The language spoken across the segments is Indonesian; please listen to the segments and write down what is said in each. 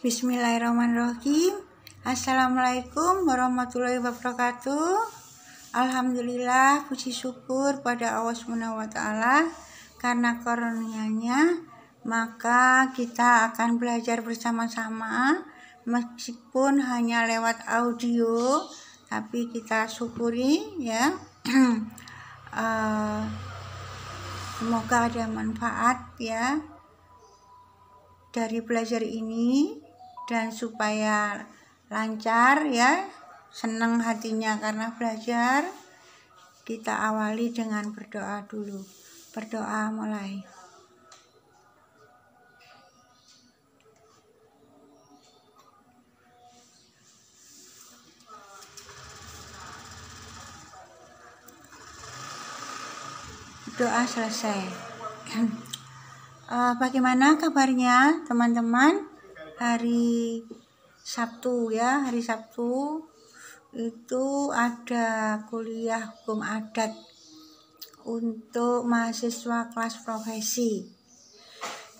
Bismillahirrahmanirrahim. Assalamualaikum warahmatullahi wabarakatuh. Alhamdulillah, puji syukur pada Allah SWT. Karena karunia-Nya, maka kita akan belajar bersama-sama meskipun hanya lewat audio, tapi kita syukuri ya. Semoga ada manfaat ya dari belajar ini, dan supaya lancar ya, senang hatinya karena belajar. Kita awali dengan berdoa dulu. Berdoa mulai. Doa selesai. Bagaimana kabarnya teman-teman? Hari Sabtu ya, hari Sabtu itu ada kuliah hukum adat untuk mahasiswa kelas profesi.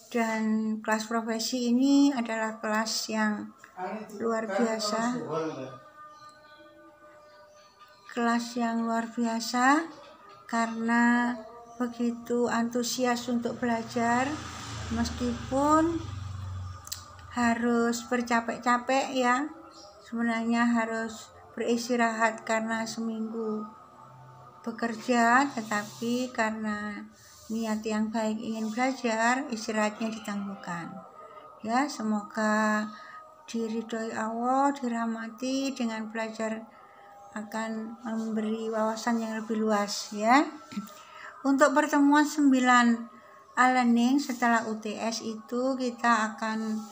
Dan kelas profesi ini adalah kelas yang luar biasa. Kelas yang luar biasa karena begitu antusias untuk belajar, meskipun harus bercapek-capek ya, sebenarnya harus beristirahat karena seminggu bekerja, tetapi karena niat yang baik ingin belajar, istirahatnya ditangguhkan ya. Semoga diridhoi Allah, dirahmati, dengan belajar akan memberi wawasan yang lebih luas ya. Untuk pertemuan 9 learning setelah UTS itu kita akan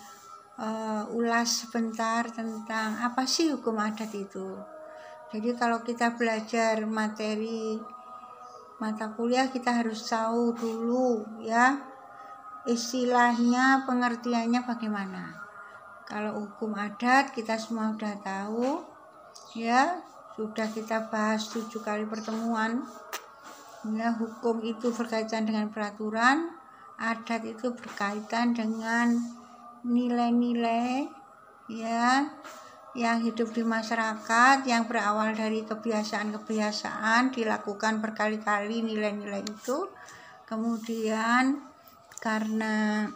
ulas sebentar tentang apa sih hukum adat itu. Jadi kalau kita belajar materi mata kuliah, kita harus tahu dulu ya istilahnya, pengertiannya bagaimana. Kalau hukum adat kita semua sudah tahu ya, sudah kita bahas 7 kali pertemuan ya. Hukum itu berkaitan dengan peraturan, adat itu berkaitan dengan nilai-nilai ya yang hidup di masyarakat, yang berawal dari kebiasaan-kebiasaan dilakukan berkali-kali nilai-nilai itu, kemudian karena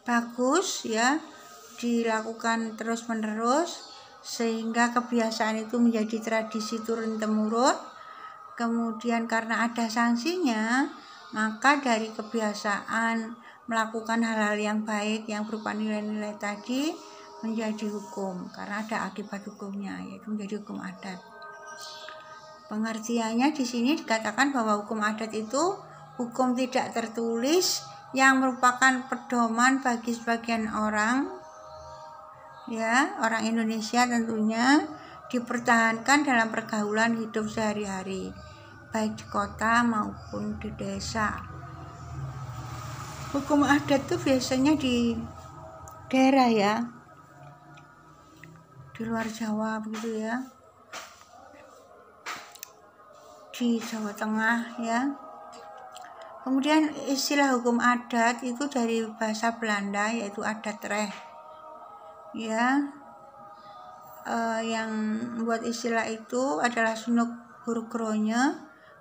bagus ya dilakukan terus-menerus sehingga kebiasaan itu menjadi tradisi turun-temurun. Kemudian karena ada sanksinya, maka dari kebiasaan melakukan hal-hal yang baik yang berupa nilai-nilai tadi menjadi hukum karena ada akibat hukumnya, yaitu menjadi hukum adat. Pengertiannya di sini dikatakan bahwa hukum adat itu hukum tidak tertulis yang merupakan pedoman bagi sebagian orang ya, orang Indonesia tentunya, dipertahankan dalam pergaulan hidup sehari-hari, baik di kota maupun di desa. Hukum adat itu biasanya di daerah ya, di luar Jawa begitu ya, di Jawa Tengah ya. Kemudian istilah hukum adat itu dari bahasa Belanda, yaitu adatrecht ya. Yang membuat istilah itu adalah Snoek Hurgronje,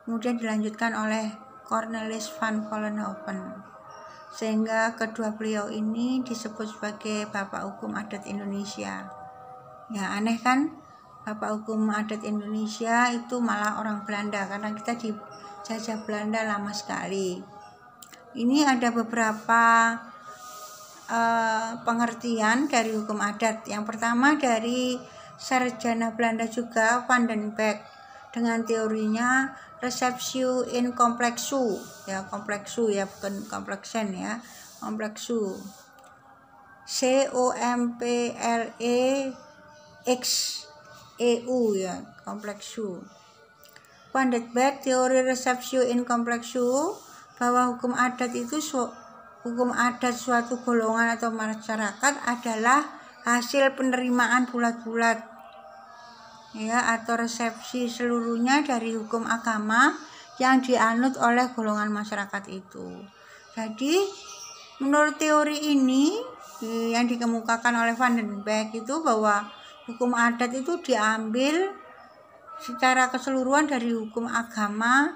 kemudian dilanjutkan oleh Cornelis van Vollenhoven, sehingga kedua beliau ini disebut sebagai Bapak Hukum Adat Indonesia. Ya aneh kan, Bapak Hukum Adat Indonesia itu malah orang Belanda, karena kita dijajah Belanda lama sekali. Ini ada beberapa pengertian dari hukum adat. Yang pertama dari sarjana Belanda juga, Van den Beek, dengan teorinya receptio in complexu ya, complexu ya, bukan complexen ya, complexu, COMPLEXEU ya, complexu. Van den Beek teori receptio in complexu, bahwa hukum adat itu hukum adat suatu golongan atau masyarakat adalah hasil penerimaan bulat-bulat ya, atau resepsi seluruhnya dari hukum agama yang dianut oleh golongan masyarakat itu. Jadi menurut teori ini yang dikemukakan oleh Van den Beek itu bahwa hukum adat itu diambil secara keseluruhan dari hukum agama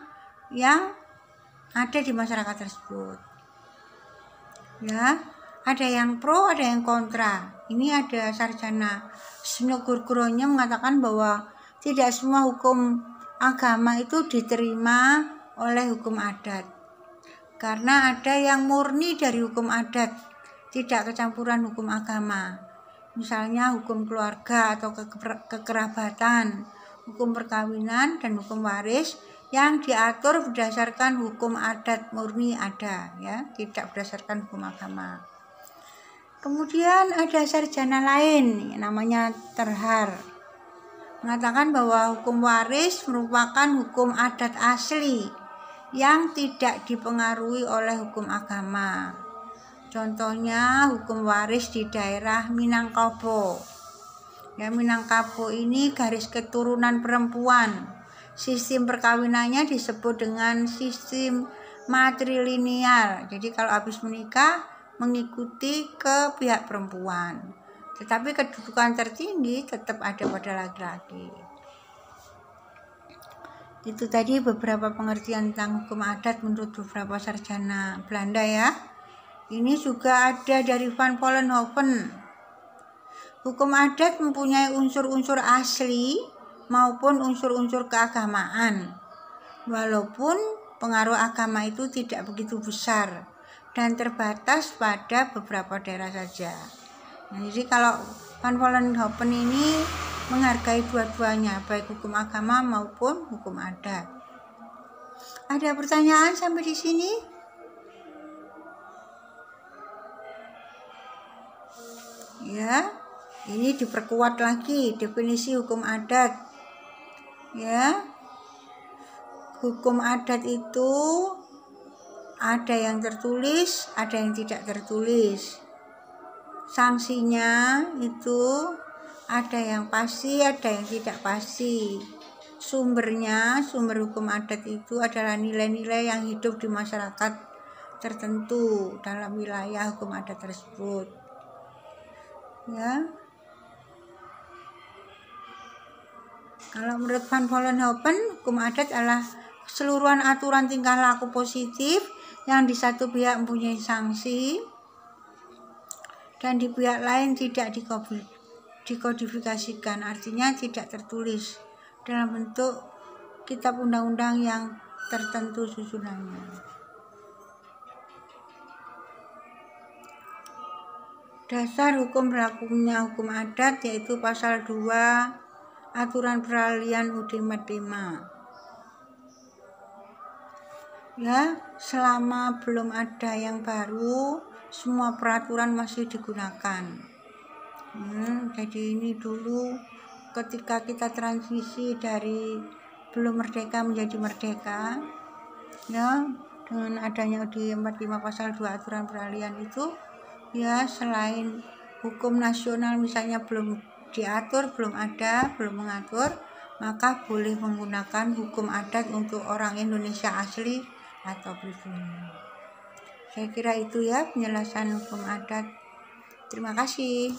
yang ada di masyarakat tersebut. Ya, ada yang pro, ada yang kontra. Ini ada sarjana Snugurgronya mengatakan bahwa tidak semua hukum agama itu diterima oleh hukum adat. Karena ada yang murni dari hukum adat, tidak kecampuran hukum agama. Misalnya hukum keluarga atau kekerabatan, hukum perkawinan dan hukum waris yang diatur berdasarkan hukum adat murni ada, ya, tidak berdasarkan hukum agama. Kemudian ada sarjana lain namanya Terhar, mengatakan bahwa hukum waris merupakan hukum adat asli yang tidak dipengaruhi oleh hukum agama. Contohnya hukum waris di daerah Minangkabau. Ya, Minangkabau ini garis keturunan perempuan. Sistem perkawinannya disebut dengan sistem matrilineal. Jadi kalau habis menikah mengikuti ke pihak perempuan. Tetapi kedudukan tertinggi tetap ada pada laki-laki. Itu tadi beberapa pengertian tentang hukum adat menurut beberapa sarjana Belanda ya. Ini juga ada dari Van Vollenhoven. Hukum adat mempunyai unsur-unsur asli maupun unsur-unsur keagamaan. Walaupun pengaruh agama itu tidak begitu besar dan terbatas pada beberapa daerah saja. Nah, jadi kalau Van Vollenhoven ini menghargai dua-duanya, baik hukum agama maupun hukum adat. Ada pertanyaan sampai di sini? Ya, ini diperkuat lagi definisi hukum adat. Ya, hukum adat itu ada yang tertulis, ada yang tidak tertulis. Sanksinya itu ada yang pasti, ada yang tidak pasti. Sumber hukum adat itu adalah nilai-nilai yang hidup di masyarakat tertentu dalam wilayah hukum adat tersebut. Ya, kalau menurut Van Vollenhoven, hukum adat adalah keseluruhan aturan tingkah laku positif yang di satu pihak mempunyai sanksi dan di pihak lain tidak dikodifikasikan, artinya tidak tertulis dalam bentuk kitab undang-undang yang tertentu susunannya. Dasar hukum berlakunya hukum adat yaitu pasal 2 aturan peralihan UUD 45. Ya, selama belum ada yang baru, semua peraturan masih digunakan. Jadi ini dulu ketika kita transisi dari belum merdeka menjadi merdeka, ya, dengan adanya UUD 45 pasal 2 aturan peralihan itu, ya, selain hukum nasional misalnya belum diatur, belum ada, belum mengatur, maka boleh menggunakan hukum adat untuk orang Indonesia asli atau pribumi. Saya kira itu ya penjelasan hukum adat. Terima kasih.